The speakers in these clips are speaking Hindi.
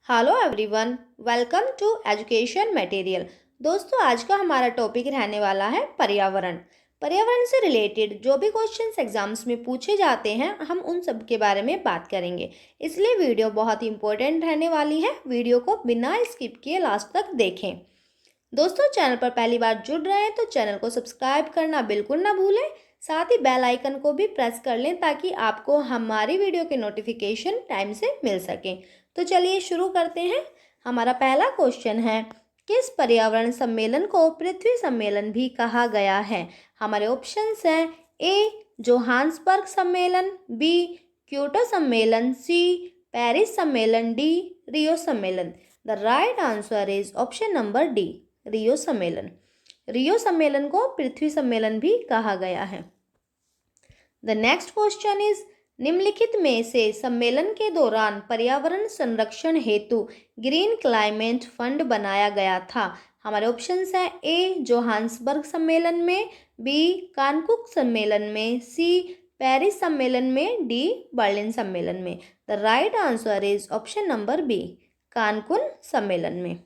Hello everyone, welcome to education material. दोस्तों, आज का हमारा टॉपिक रहने वाला है पर्यावरण। पर्यावरण से रिलेटेड जो भी क्वेश्चंस एग्जाम्स में पूछे जाते हैं, हम उन सब के बारे में बात करेंगे। इसलिए वीडियो बहुत ही इंपॉर्टेंट रहने वाली है। वीडियो को बिना स्किप किए लास्ट तक देखें। दोस्तों, चैनल पर पहली बार जुड़ रहे हैं तो चैनल को सब्सक्राइब करना बिल्कुल ना भूलें। साथ ही बेल आइकन को भी प्रेस कर लें ताकि आपको हमारी वीडियो के नोटिफिकेशन टाइम से मिल सकें। तो चलिए शुरू करते हैं। हमारा पहला क्वेश्चन है, किस पर्यावरण सम्मेलन को पृथ्वी सम्मेलन भी कहा गया है? हमारे ऑप्शंस हैं ए जोहान्सबर्ग सम्मेलन, बी क्योटो सम्मेलन, सी पेरिस सम्मेलन, डी रियो सम्मेलन। The right answer is option number D, Rio सम्मेलन। रियो सम्मेलन को पृथ्वी सम्मेलन भी कहा गया है। द नेक्स्ट क्वेश्चन इज, निम्नलिखित में से सम्मेलन के दौरान पर्यावरण संरक्षण हेतु ग्रीन क्लाइमेट फंड बनाया गया था? हमारे ऑप्शंस हैं ए जोहान्सबर्ग सम्मेलन में, बी कानकुक सम्मेलन में, सी पेरिस सम्मेलन में, डी बर्लिन सम्मेलन में। The right answer is option number B, Cancun सम्मेलन में।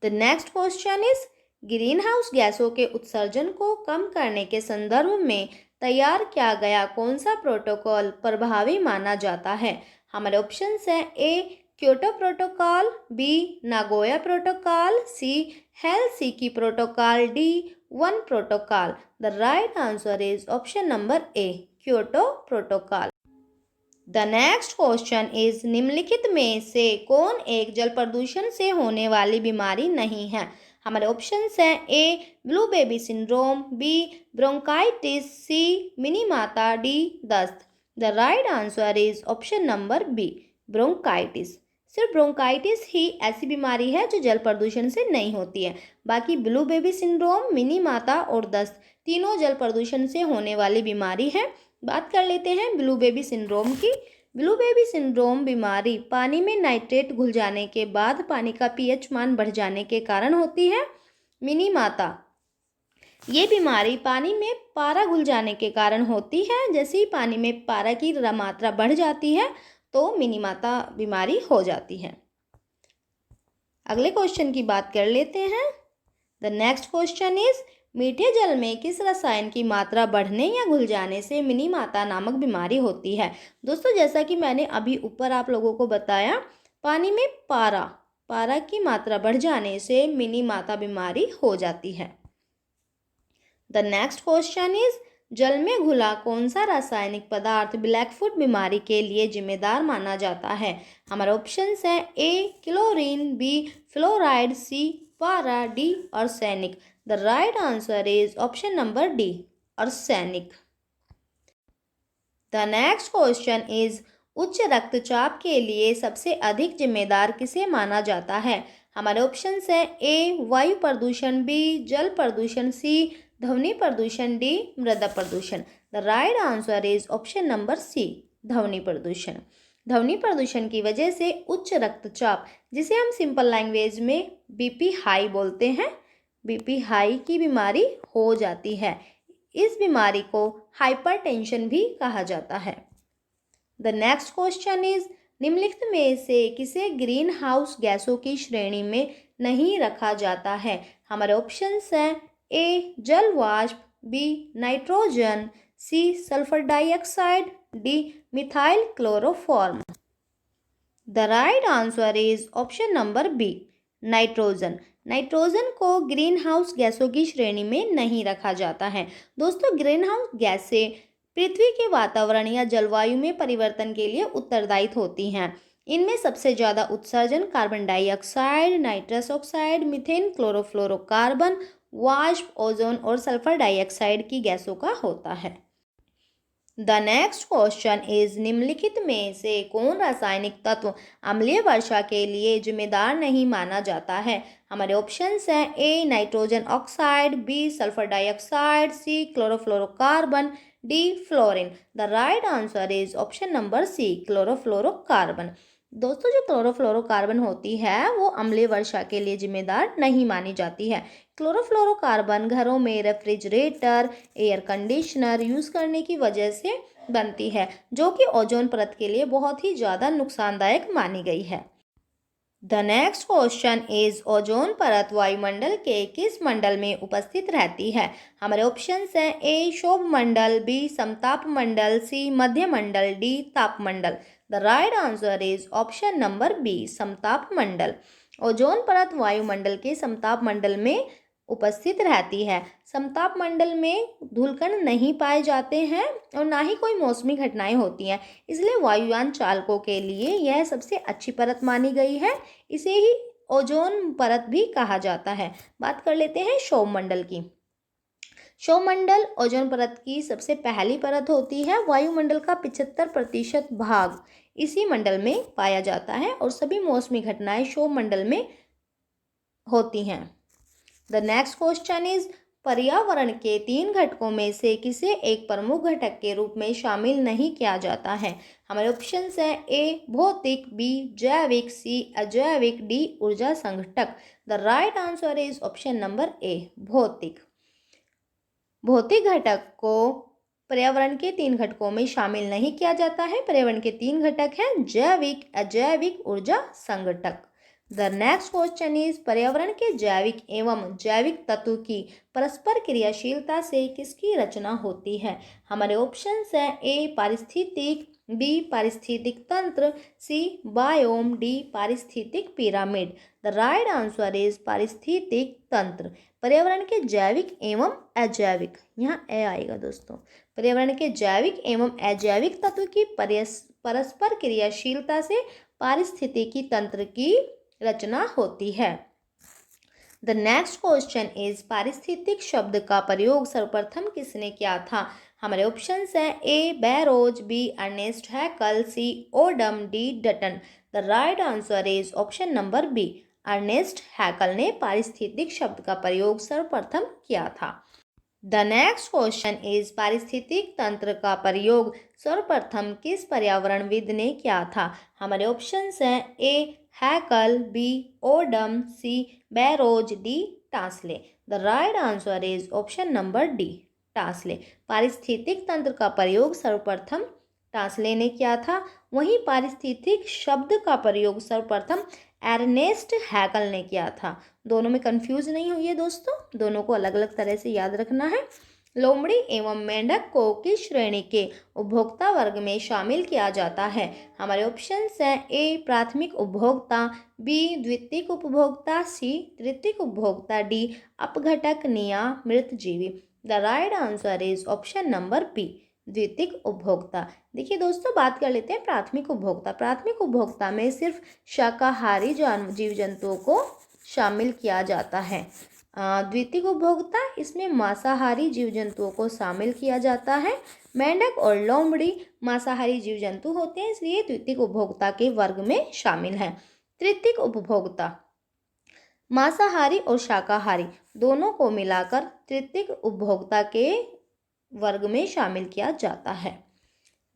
The next question is, greenhouse गैसों के उत्सर्जन को कम करने के संदर्भ में तैयार किया गया कौन सा प्रोटोकॉल प्रभावी माना जाता है? हमारे ऑप्शंस हैं A Kyoto protocol, B Nagoya protocol, C Helsinki protocol, D one protocol. The right answer is option number A, Kyoto protocol. The next question is, निम्नलिखित में से कौन एक जल प्रदूषण से होने वाली बीमारी नहीं है? हमारे ऑप्शंस हैं A blue baby syndrome, B bronchitis, C Minamata, D दस्त। The right answer is option number B, bronchitis. सिर्फ ब्रोंकाइटिस ही ऐसी बीमारी है जो जल प्रदूषण से नहीं होती है। बाकी ब्लू बेबी सिंड्रोम, मिनीमाता और दस्त तीनों जल प्रदूषण से होने वाली बीमारी है। बात कर लेते हैं ब्लू बेबी सिंड्रोम की। ब्लू बेबी सिंड्रोम बीमारी पानी में नाइट्रेट घुल जाने के बाद पानी का पीएच मान बढ़ जाने के कारण होती है। मिनीमाता, ये बीमारी पानी में पारा घुल जाने के कारण होती है। जैसे ही पानी में पारा की मात्रा बढ़ जाती है तो मिनीमाता बीमारी हो जाती है। अगले क्वेश्चन की बात कर लेते हैं। द नेक्स्ट क्वेश्चन इज, मीठे जल में किस रसायन की मात्रा बढ़ने या घुल जाने से मिनीमाता नामक बीमारी होती है? दोस्तों, जैसा कि मैंने अभी ऊपर आप लोगों को बताया, पानी में पारा की मात्रा बढ़ जाने से मिनीमाता बीमारी हो जाती है। द नेक्स्ट क्वेश्चन इज, जल में घुला कौन सा रासायनिक पदार्थ ब्लैकफुट बीमारी के लिए जिम्मेदार माना जाता है? हमारे ऑप्शंस हैं ए क्लोरीन, बी फ्लोराइड, सी पारा, D arsenic. The right answer is option number D, arsenic. The next question is, उच्च रक्तचाप के लिए सबसे अधिक जिम्मेदार किसे माना जाता है? हमारे ऑप्शंस हैं ए वायु प्रदूषण, बी जल प्रदूषण, सी ध्वनि प्रदूषण, डी मृदा प्रदूषण। The right answer is option number C, ध्वनि प्रदूषण। ध्वनि प्रदूषण की वजह से उच्च रक्तचाप, जिसे हम सिंपल लैंग्वेज में बीपी हाई बोलते हैं, बीपी हाई की बीमारी हो जाती है। इस बीमारी को हाइपरटेंशन भी कहा जाता है। द नेक्स्ट क्वेश्चन इज, निम्नलिखित में से किसे ग्रीन हाउस गैसों की श्रेणी में नहीं रखा जाता है? हमारे ऑप्शंस हैं ए जल वाष्प, B nitrogen, C sulphur dioxide, D methyl chloroform. The right answer is option number B, nitrogen. Nitrogen को ग्रीन हाउस गैसों की श्रेणी में नहीं रखा जाता है। दोस्तों, ग्रीन हाउस गैसें पृथ्वी के वातावरण या जलवायु में परिवर्तन के लिए उत्तरदायी होती हैं। इनमें सबसे ज़्यादा उत्सर्जन carbon dioxide, nitrous oxide, methane, chlorofluorocarbon, वाष्प, ओजोन और सल्फर डाइऑक्साइड की गैसों का होता है। द नेक्स्ट क्वेश्चन इज, निम्नलिखित में से कौन रासायनिक तत्व अम्लीय वर्षा के लिए जिम्मेदार नहीं माना जाता है? हमारे ऑप्शंस हैं A nitrogen oxide, B sulphur dioxide, C chlorofluorocarbon, D fluorine. The right answer is option number C, chlorofluorocarbon. दोस्तों, जो क्लोरोफ्लोरोकार्बन होती है वो अम्लीय वर्षा के लिए जिम्मेदार नहीं मानी जाती है। क्लोरोफ्लोरोकार्बन घरों में रेफ्रिजरेटर, एयर कंडीशनर यूज़ करने की वजह से बनती है, जो कि ओजोन परत के लिए बहुत ही ज़्यादा नुकसानदायक मानी गई है। The next question is ozone परत वायुमंडल के किस मंडल में उपस्थित रहती है? हमारे ऑप्शंस हैं ए शोभ मंडल, बी समताप मंडल, सी मध्य मंडल, डी ताप मंडल। The right answer is option number B समताप मंडल। ओजोन परत वायुमंडल के समताप मंडल में उपस्थित रहती है। समताप मंडल में धूलकण नहीं पाए जाते हैं और ना ही कोई मौसमी घटनाएं होती हैं, इसलिए वायुयान चालकों के लिए यह सबसे अच्छी परत मानी गई है। इसे ही ओजोन परत भी कहा जाता है। बात कर लेते हैं क्षोभ मंडल की। क्षोभ मंडल ओजोन परत की सबसे पहली परत होती है। वायुमंडल का 75% भाग इसी मंडल में पाया जाता है और सभी मौसमी घटनाएं क्षोभ मंडल में होती हैं। द नेक्स्ट क्वेश्चन इज पर्यावरण के 3 घटकों में से किसे एक प्रमुख घटक के रूप में शामिल नहीं किया जाता है? हमारे ऑप्शंस हैं ए भौतिक, बी जैविक, सी अजैविक, डी ऊर्जा संघटक। The right answer is option number ए भौतिक। भौतिक घटक को पर्यावरण के 3 घटकों में शामिल नहीं किया जाता है। पर्यावरण के 3 घटक हैं जैविक, अजैविक, ऊर्जा संघटक। द नेक्स्ट क्वेश्चन इज पर्यावरण के जैविक एवं जैविक तत्व की परस्पर क्रियाशीलता से किसकी रचना होती है? हमारे ऑप्शंस हैं ए पारिस्थितिक, बी पारिस्थितिक तंत्र, सी बायोम, डी पारिस्थितिक pyramid. The right answer is पारिस्थितिक तंत्र। पर्यावरण के जैविक एवं अजैविक, यहाँ ए आएगा दोस्तों। पर्यावरण के जैविक एवं अजैविक तत्व की परस्पर क्रियाशीलता से पारिस्थितिकी तंत्र की रचना होती है। द नेक्स्ट क्वेश्चन इज पारिस्थितिक शब्द का प्रयोग सर्वप्रथम किसने किया था? हमारे ऑप्शंस हैं A Burrows, B Ernest Haeckel, C Odum, D Dutton. The right answer is option number B Ernest Haeckel ने पारिस्थितिक शब्द का प्रयोग सर्वप्रथम किया था। द नेक्स्ट क्वेश्चन इज पारिस्थितिक तंत्र का प्रयोग सर्वप्रथम किस पर्यावरणविद ने किया था? हमारे ऑप्शंस हैं A Haeckel, B Odum, C Burrows, D Tansley. The right answer is option number D Tansley. पारिस्थितिक तंत्र का प्रयोग सर्वप्रथम टास्ले ने किया था। वहीं पारिस्थितिक शब्द का प्रयोग सर्वप्रथम एर्नेस्ट हैकल ने किया था। दोनों में कंफ्यूज नहीं हुई दोस्तों, दोनों को अलग अलग तरह से याद रखना है। लोमड़ी एवं मेंढक को किस श्रेणी के उपभोक्ता वर्ग में शामिल किया जाता है? हमारे ऑप्शंस हैं ए प्राथमिक उपभोक्ता, बी द्वितीयक उपभोक्ता, सी तृतीयक उपभोक्ता, डी अपघटक नियामृत जीवी। The right answer is option number B द्वितीयक उपभोक्ता। देखिए दोस्तों, बात कर लेते हैं प्राथमिक उपभोक्ता। प्राथमिक उपभोक्ता में सिर्फ शाकाहारी जीव जंतुओं को शामिल किया जाता है। द्वितीयक उपभोक्ता, इसमें मांसाहारी जीव जंतुओं को शामिल किया जाता है। मेंढक और लोमड़ी मांसाहारी जीव जंतु होते हैं, इसलिए द्वितीयक उपभोक्ता के वर्ग में शामिल हैं। तृतीयक उपभोक्ता मांसाहारी और शाकाहारी दोनों को मिलाकर तृतीयक उपभोक्ता के वर्ग में शामिल किया जाता है।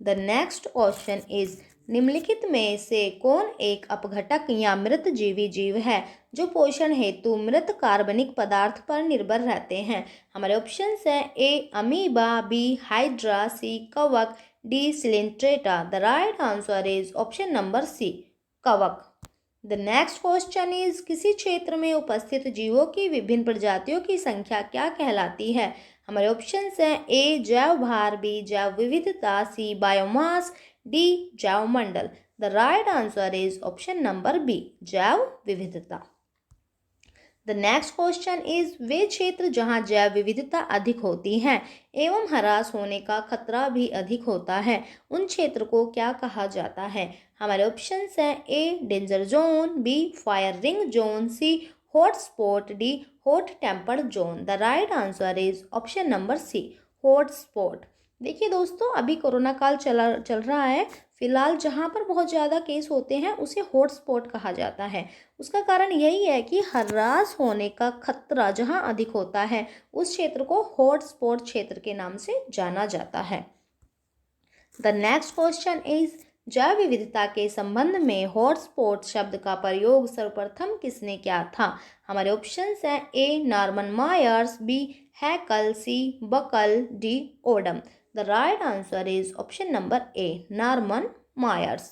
द नेक्स्ट क्वेश्चन इज निम्नलिखित में से कौन एक अपघटक या मृत जीवी जीव है जो पोषण हेतु मृत कार्बनिक पदार्थ पर निर्भर रहते हैं? हमारे ऑप्शंस हैं A amoeba, B hydra, C कवक, D coelenterata. The right answer is option number C कवक। द नेक्स्ट क्वेश्चन इज किसी क्षेत्र में उपस्थित जीवों की विभिन्न प्रजातियों की संख्या क्या कहलाती है? हमारे ऑप्शंस हैं ए जैव भार, बी जैव विविधता, सी बायोमास, डी जैव मंडल। The right answer is option number B जैव विविधता। द नेक्स्ट क्वेश्चन इज वे क्षेत्र जहां जैव विविधता अधिक होती है एवं ह्रास होने का खतरा भी अधिक होता है, उन क्षेत्र को क्या कहा जाता है? हमारे ऑप्शंस हैं A danger zone, B fire ring zone, C hot spot, D hot tempered zone. The right answer is option number C hot spot. देखिए दोस्तों, अभी कोरोना काल चल रहा है। फिलहाल जहाँ पर बहुत ज़्यादा केस होते हैं उसे हॉट स्पॉट कहा जाता है। उसका कारण यही है कि हरास होने का खतरा जहाँ अधिक होता है उस क्षेत्र को हॉट स्पॉट क्षेत्र के नाम से जाना जाता है। द नेक्स्ट क्वेश्चन इज जैव विविधता के संबंध में हॉटस्पॉट शब्द का प्रयोग सर्वप्रथम किसने किया था? हमारे ऑप्शंस हैं A Norman Myers, B Haeckel, C Buckle, D Odum. The right answer is option number A, Norman Myers.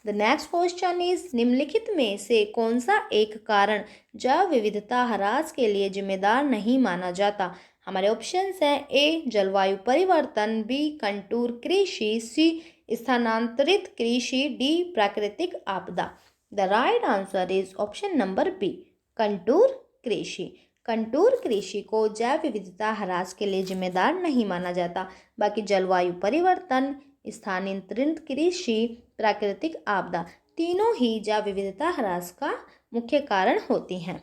The next question is निम्नलिखित में से कौन सा एक कारण जैव विविधता ह्रास के लिए जिम्मेदार नहीं माना जाता। हमारे ऑप्शंस हैं ए जलवायु परिवर्तन, बी कंटूर कृषि, सी स्थानांतरित कृषि, डी प्राकृतिक आपदा। The right answer is option number B, contour कृषि। कंटूर कृषि को जैव विविधता ह्रास के लिए जिम्मेदार नहीं माना जाता, बाकी जलवायु परिवर्तन, स्थानांतरित कृषि, प्राकृतिक आपदा तीनों ही जैव विविधता ह्रास का मुख्य कारण होती हैं।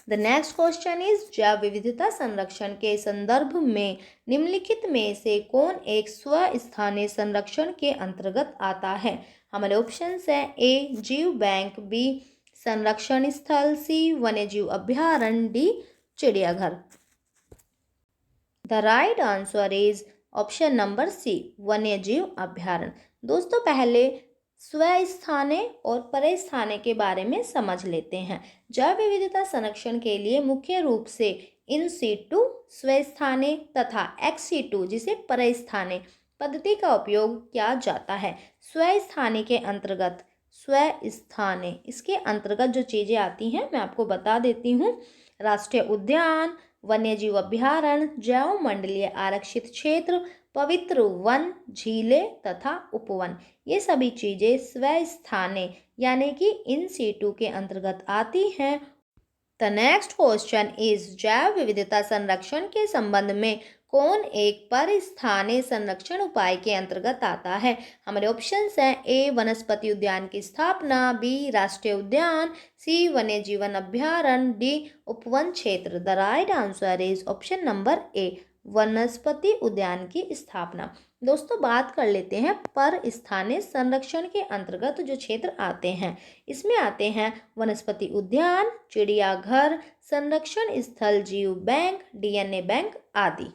द नेक्स्ट क्वेश्चन इज जैव विविधता संरक्षण के संदर्भ में निम्नलिखित में से कौन एक स्वस्थानीय संरक्षण के अंतर्गत आता है। हमारे ऑप्शंस हैं ए जीव बैंक, बी संरक्षण स्थल, सी वन्यजीव अभ्यारण्य, डी चिड़ियाघर। The right answer is option number C, वन्यजीव अभ्यारण्य। दोस्तों पहले स्वस्थानीय और परस्थानीय के बारे में समझ लेते हैं। जैव विविधता संरक्षण के लिए मुख्य रूप से इन सीटू स्वस्थानीय तथा एक्स सीटू जिसे परस्थानीय पद्धति का उपयोग किया जाता है। स्वस्थानीय के अंतर्गत स्वस्थानीय इसके अंतर्गत जो चीज़ें आती हैं मैं आपको बता देती हूँ। राष्ट्रीय उद्यान, वन्यजीव अभ्यारण्य, जैव मंडलीय आरक्षित क्षेत्र, पवित्र वन, झीलें तथा उपवन, ये सभी चीज़ें स्वस्थानीय यानी कि इन सीटू के अंतर्गत आती हैं। द नेक्स्ट क्वेश्चन इज जैव विविधता संरक्षण के संबंध में कौन एक परस्थानीय संरक्षण उपाय के अंतर्गत आता है। हमारे ऑप्शंस हैं ए वनस्पति उद्यान की स्थापना, बी राष्ट्रीय उद्यान, सी वन्य जीवन अभ्यारण्य, डी उपवन क्षेत्र। The right answer is option number ए, वनस्पति उद्यान की स्थापना। दोस्तों बात कर लेते हैं परस्थानीय संरक्षण के अंतर्गत जो क्षेत्र आते हैं। इसमें आते हैं वनस्पति उद्यान, चिड़ियाघर, संरक्षण स्थल, जीव बैंक, डीएनए बैंक आदि।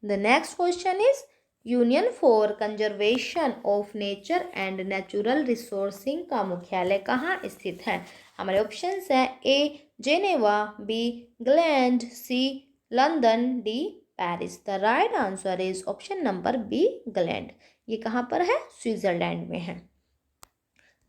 The next question is union for conservation of nature and natural resourcing का मुख्यालय कहाँ स्थित है। हमारे ऑप्शंस हैं A Geneva, B Gland, C London, D Paris. The right answer is option number B, Gland. ये कहाँ पर है, स्विट्जरलैंड में है।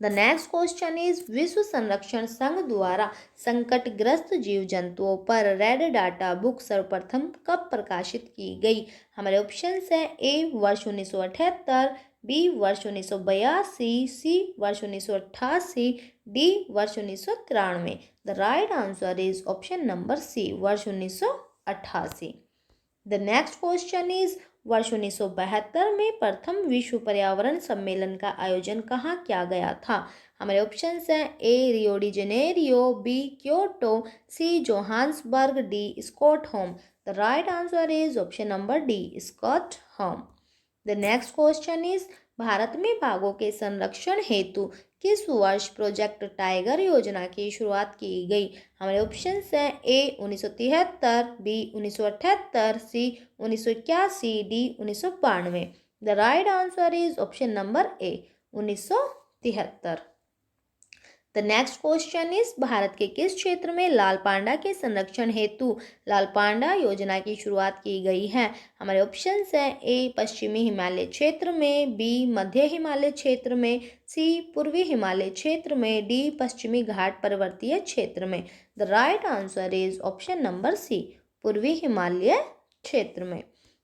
द नेक्स्ट क्वेश्चन इज विश्व संरक्षण संघ द्वारा संकटग्रस्त जीव जंतुओं पर रेड डाटा बुक सर्वप्रथम कब प्रकाशित की गई। हमारे ऑप्शंस हैं ए वर्ष 1978, बी वर्ष 1982, सी वर्ष 1988, डी वर्ष 1993। The right answer is option number C, वर्ष 1988। द नेक्स्ट क्वेश्चन इज वर्ष 1972 में प्रथम विश्व पर्यावरण सम्मेलन का आयोजन कहाँ किया गया था। हमारे ऑप्शंस हैं A Rio de Janeiro, B Kyoto, C Johannesburg, D Stockholm. The right answer is option number D, Stockholm. The next question is Bharat में बाघों के संरक्षण हेतु किस वर्ष प्रोजेक्ट टाइगर योजना की शुरुआत की गई। हमारे ऑप्शंस हैं A 1973, B 1978, C 1981, D 1992। The right answer is option number A, 1973। The next question is Bharat के किस क्षेत्र में लाल पांडा के संरक्षण हेतु लाल पांडा योजना की शुरुआत की गई है। हमारे ऑप्शंस हैं ए पश्चिमी हिमालय क्षेत्र में, बी मध्य हिमालय क्षेत्र में, सी पूर्वी हिमालय क्षेत्र में, डी पश्चिमी घाट पर्वतीय क्षेत्र में। The right answer is option number C, पूर्वी हिमालय क्षेत्र में।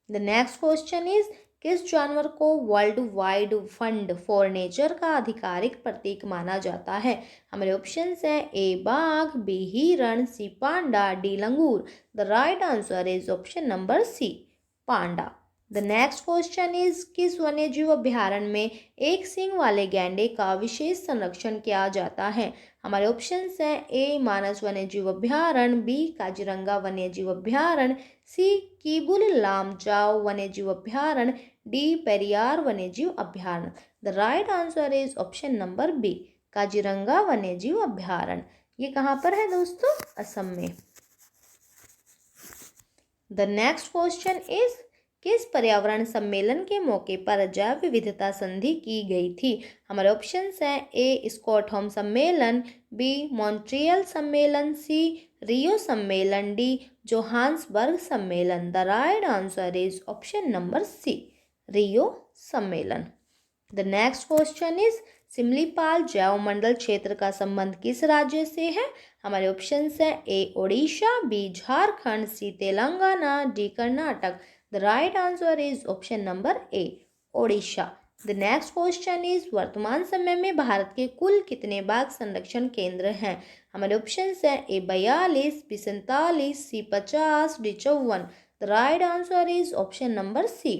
द नेक्स्ट क्वेश्चन इज किस जानवर को world wide fund for nature का आधिकारिक प्रतीक माना जाता है। हमारे ऑप्शंस हैं ए बाघ, बी हिरण, C panda, D langur. The right answer is option number C, panda. The next question is किस वन्यजीव अभ्यारण्य में एक सींग वाले गैंडे का विशेष संरक्षण किया जाता है। हमारे ऑप्शंस हैं ए मानस वन्यजीव अभ्यारण्य, बी काजीरंगा वन्यजीव अभ्यारण्य, सी कीबुल लामजाओ वन्यजीव अभ्यारण्य, डी पेरियार वन्यजीव अभ्यारण्य। The right answer is option number B, Kaziranga वन्यजीव अभ्यारण्य। ये कहाँ पर है दोस्तों, असम में। द नेक्स्ट क्वेश्चन इज किस पर्यावरण सम्मेलन के मौके पर जैव विविधता संधि की गई थी? हमारे ऑप्शंस हैं ए स्टॉकहोम सम्मेलन, बी मॉन्ट्रियल सम्मेलन, सी रियो सम्मेलन, डी जोहान्सबर्ग सम्मेलन। The right answer is option number C, Rio सम्मेलन। The next question is Similipal जैव मंडल क्षेत्र का संबंध किस राज्य से है? हमारे ऑप्शंस हैं A Odisha, B Jharkhand, C Telangana, D Karnataka. The right answer is option number A, Odisha. The next question is वर्तमान समय में भारत के कुल कितने बाघ संरक्षण केंद्र हैं? हमारे ऑप्शंस हैं A 42, B 47, C 50, D 54। The right answer is option number C,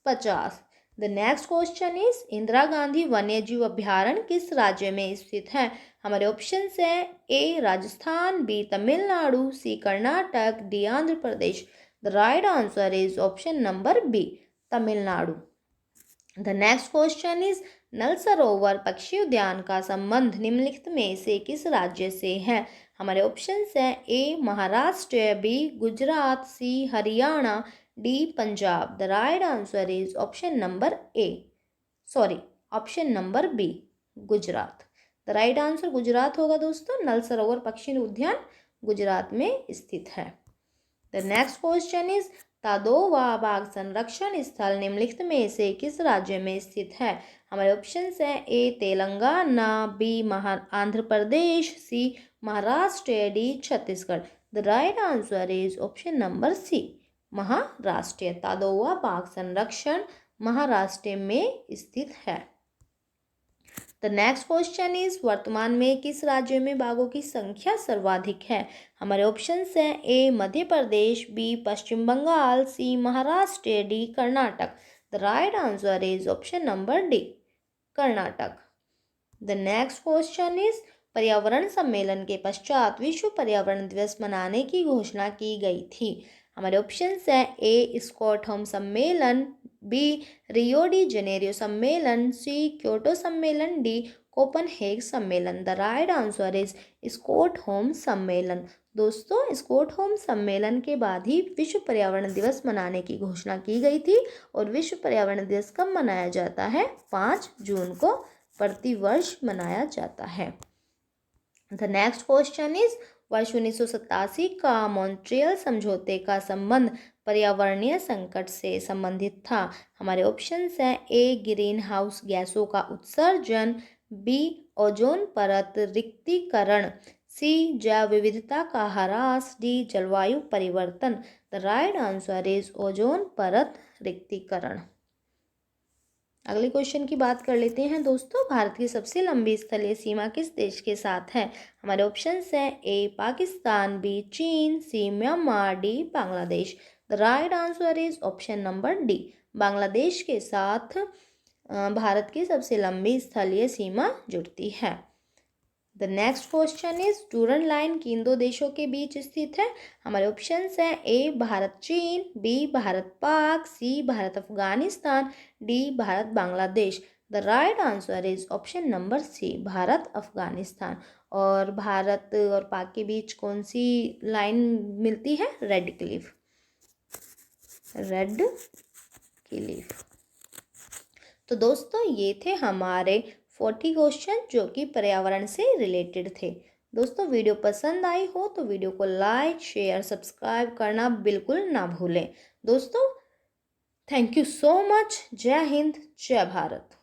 50। The next question is Indira Gandhi वन्यजीव अभ्यारण्य किस राज्य में स्थित है? हमारे ऑप्शंस हैं A Rajasthan, B Tamil Nadu, C Karnataka, D Andhra Pradesh. The right answer is option number B, Tamil Nadu. The next question is Nal Sarovar पक्षी उद्यान का संबंध निम्नलिखित में से किस राज्य से है? हमारे ऑप्शंस हैं A Maharashtra, B Gujarat, C Haryana, D Punjab. The right answer is option number A, sorry option number B, Gujarat. The right answer Gujarat होगा दोस्तों। नल सरोवर पक्षी उद्यान गुजरात में स्थित है। द नेक्स्ट क्वेश्चन इज तादोवा बाघ संरक्षण स्थल निम्नलिखित में से किस राज्य में स्थित है? हमारे ऑप्शंस हैं A Telangana, B Andhra Pradesh, C Maharashtra, D Chhattisgarh. The right answer is option number C, Maharashtra. Tadoba बाघ संरक्षण महाराष्ट्र में स्थित है। द नेक्स्ट क्वेश्चन इज वर्तमान में किस राज्य में बाघों की संख्या सर्वाधिक है? हमारे ऑप्शंस हैं A Madhya Pradesh, B Paschim Bangal, C Maharashtra, D Karnataka. The right answer is option number D, Karnataka. The next question is पर्यावरण सम्मेलन के पश्चात विश्व पर्यावरण दिवस मनाने की घोषणा की गई थी। हमारे ऑप्शंस हैं ए स्टॉकहोम सम्मेलन, बी रियो डी जेनेरियो सम्मेलन, सी क्योटो सम्मेलन, डी कोपनहेग सम्मेलन। The right answer is Stockholm सम्मेलन। दोस्तों स्टॉकहोम सम्मेलन के बाद ही विश्व पर्यावरण दिवस मनाने की घोषणा की गई थी। और विश्व पर्यावरण दिवस कब मनाया जाता है? 5 जून को प्रतिवर्ष मनाया जाता है। द नेक्स्ट क्वेश्चन इज वर्ष 1987 का मॉन्ट्रियल समझौते का संबंध पर्यावरणीय संकट से संबंधित था। हमारे ऑप्शंस हैं ए ग्रीन हाउस गैसों का उत्सर्जन, बी ओजोन परत रिक्तीकरण, सी जैव विविधता का ह्रास, डी जलवायु परिवर्तन। The right answer is ozone परत रिक्तीकरण। अगले क्वेश्चन की बात कर लेते हैं दोस्तों। भारत की सबसे लंबी स्थलीय सीमा किस देश के साथ है? हमारे ऑप्शंस हैं ए Pakistan, B Cheen, C Myanmar, D Bangladesh. The right answer is option number D, Bangladesh के साथ भारत की सबसे लंबी स्थलीय सीमा जुड़ती है। The next question is Durand line किन दो देशों के बीच स्थित है? हमारे ऑप्शंस हैं ए भारत चीन, B Bharat Pak, C Bharat Afghanistan, D Bharat Bangladesh. The right answer is option number C, Bharat Afghanistan. और भारत और पाक के बीच कौन सी लाइन मिलती है? Red Cliff, red Cliff. तो दोस्तों ये थे हमारे 40 क्वेश्चन जो कि पर्यावरण से रिलेटेड थे। दोस्तों वीडियो पसंद आई हो तो वीडियो को लाइक, शेयर, सब्सक्राइब करना बिल्कुल ना भूलें। दोस्तों थैंक यू सो मच। जय हिंद, जय भारत।